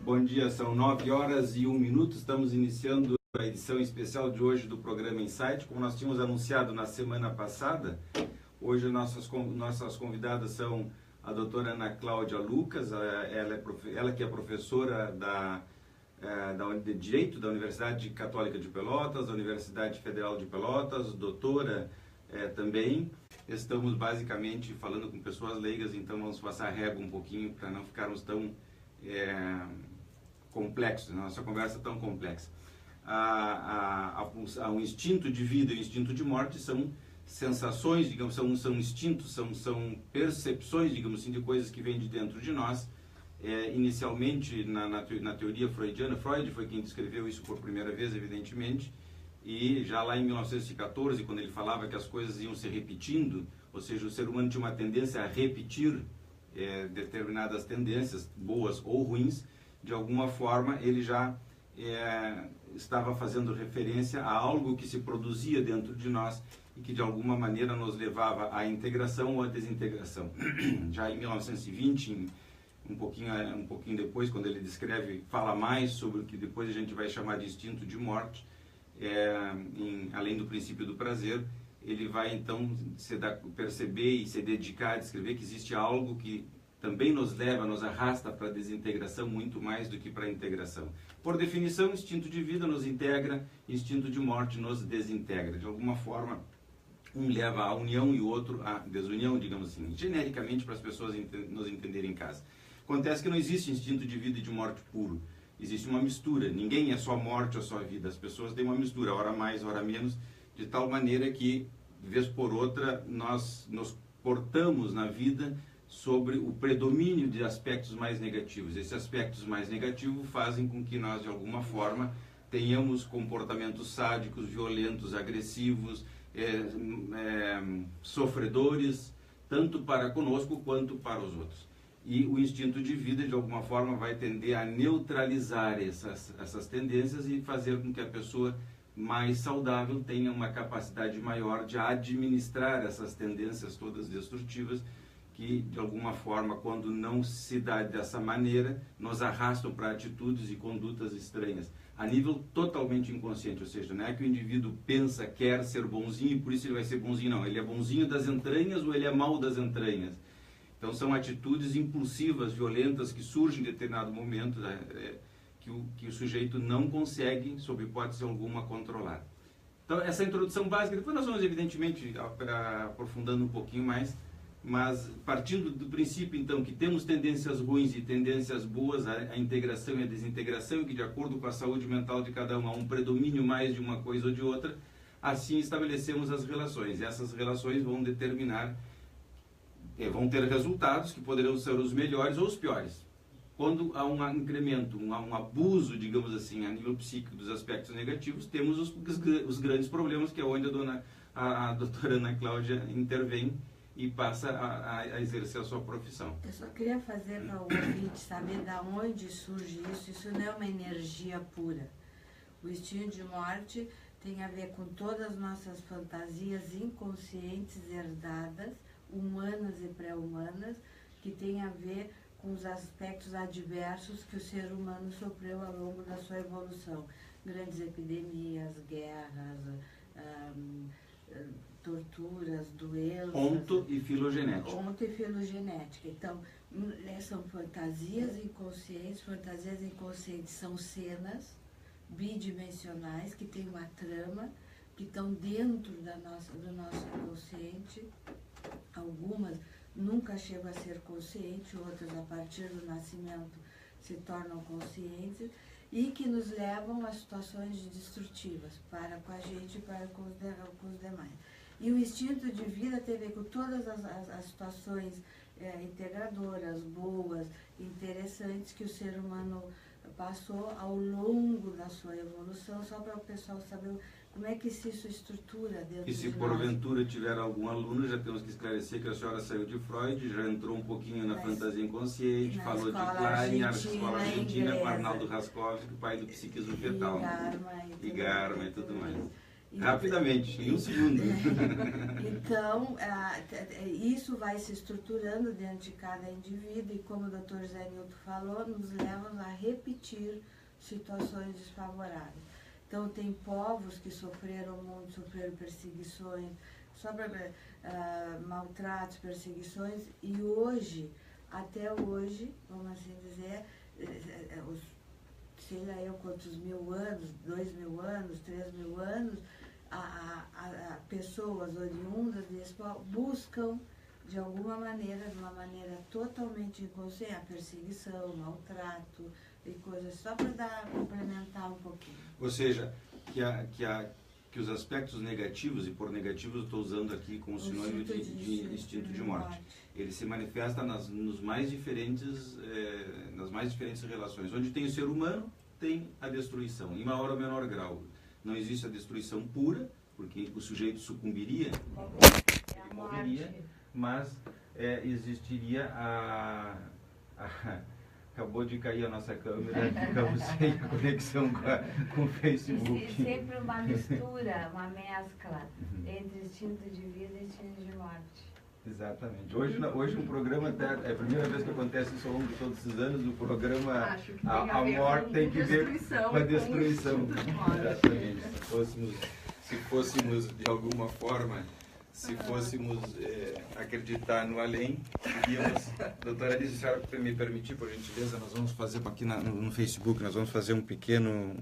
Bom dia, são 9h01, estamos iniciando a edição especial de hoje do programa Insight. Como nós tínhamos anunciado na semana passada, hoje nossas convidadas são a doutora Ana Cláudia Lucas, ela que é professora de Direito da Universidade Católica de Pelotas, da Universidade Federal de Pelotas, doutora também. Estamos basicamente falando com pessoas leigas, então vamos passar a régua um pouquinho para não ficarmos tão complexos, nossa conversa tão complexa. O instinto de vida e o instinto de morte são sensações, digamos, são instintos, são percepções, digamos assim, de coisas que vêm de dentro de nós. Inicialmente, na teoria freudiana, Freud foi quem descreveu isso por primeira vez, evidentemente, e já lá em 1914, quando ele falava que as coisas iam se repetindo, ou seja, o ser humano tinha uma tendência a repetir determinadas tendências, boas ou ruins, de alguma forma ele já estava fazendo referência a algo que se produzia dentro de nós e que de alguma maneira nos levava à integração ou à desintegração. Já em 1920, um pouquinho depois, quando ele descreve, fala mais sobre o que depois a gente vai chamar de instinto de morte, além do princípio do prazer, ele vai então perceber e se dedicar a descrever que existe algo que também nos arrasta para a desintegração muito mais do que para a integração. Por definição, instinto de vida nos integra, instinto de morte nos desintegra. De alguma forma, um leva à união e o outro à desunião, digamos assim, genericamente para as pessoas nos entenderem em casa. Acontece que não existe instinto de vida e de morte puro. Existe uma mistura. Ninguém é só morte ou só vida. As pessoas têm uma mistura, hora mais, hora menos, de tal maneira que, de vez por outra, nós nos portamos na vida sobre o predomínio de aspectos mais negativos. Esses aspectos mais negativos fazem com que nós, de alguma forma, tenhamos comportamentos sádicos, violentos, agressivos, sofredores, tanto para conosco quanto para os outros. E o instinto de vida, de alguma forma, vai tender a neutralizar essas tendências e fazer com que a pessoa mais saudável tenha uma capacidade maior de administrar essas tendências todas destrutivas que, de alguma forma, quando não se dá dessa maneira, nos arrastam para atitudes e condutas estranhas, a nível totalmente inconsciente. Ou seja, não é que o indivíduo pensa, quer ser bonzinho e por isso ele vai ser bonzinho, não. Ele é bonzinho das entranhas ou ele é mau das entranhas. Então são atitudes impulsivas, violentas, que surgem em determinado momento, que o sujeito não consegue, sob hipótese alguma, controlar. Então essa introdução básica, depois nós vamos evidentemente aprofundando um pouquinho mais, mas partindo do princípio então que temos tendências ruins e tendências boas, a integração e a desintegração, e que de acordo com a saúde mental de cada um há um predomínio mais de uma coisa ou de outra, assim estabelecemos as relações. E essas relações vão determinar, vão ter resultados que poderão ser os melhores ou os piores. Quando há um incremento, um abuso, digamos assim, a nível psíquico dos aspectos negativos, temos os grandes problemas, que é onde a doutora Ana Cláudia intervém e passa a exercer a sua profissão. Eu só queria fazer para o ouvinte saber de onde surge isso. Isso não é uma energia pura. O instinto de morte tem a ver com todas as nossas fantasias inconscientes herdadas, humanas e pré-humanas, que tem a ver com os aspectos adversos que o ser humano sofreu ao longo da sua evolução. Grandes epidemias, guerras, torturas, doenças... Onto e filogenética. Onto e filogenética. Então, são fantasias inconscientes são cenas bidimensionais que têm uma trama, que estão dentro do nosso inconsciente. Algumas nunca chegam a ser conscientes, outras a partir do nascimento se tornam conscientes e que nos levam a situações destrutivas para com a gente e para com os demais. E o instinto de vida tem a ver com todas as situações integradoras, boas, interessantes que o ser humano passou ao longo da sua evolução, só para o pessoal saber como é que isso estrutura dentro de nós. E se porventura tiver algum aluno, já temos que esclarecer que a senhora saiu de Freud, já entrou um pouquinho na fantasia inconsciente, falou de Klein, a escola argentina, com Arnaldo Raskowski, pai do psiquismo fetal. E Garma e tudo mais. Rapidamente, em um segundo. Então, isso vai se estruturando dentro de cada indivíduo e, como o Dr. Zé Nilton falou, nos leva a repetir situações desfavoráveis. Então, tem povos que sofreram muito, sofreram perseguições, maltratos, perseguições, e hoje, até hoje, vamos assim dizer, sei lá eu quantos 1000 anos, 2000 anos, 3000 anos, pessoas oriundas desse povo buscam, de alguma maneira, de uma maneira totalmente inconsciente, a perseguição, maltrato e coisas, só para complementar um pouquinho. Ou seja, que os aspectos negativos, e por negativos eu estou usando aqui como sinônimo de instinto de morte, ele se manifesta nas mais diferentes relações. Onde tem o ser humano, tem a destruição, em maior ou menor grau. Não existe a destruição pura, porque o sujeito sucumbiria, ele morreria, mas existiria acabou de cair a nossa câmera, ficamos sem a conexão com o Facebook. Existe sempre uma mistura, uma mescla entre instinto de vida e instinto de morte. Exatamente. Hoje um programa, é a primeira vez que acontece isso ao longo de todos esses anos, o programa a morte tem que ver com a destruição. Exatamente. Se fôssemos de alguma forma, acreditar no além, iríamos... Doutora Alice, se a senhora me permitir, por gentileza, nós vamos fazer aqui no Facebook, nós vamos fazer um pequeno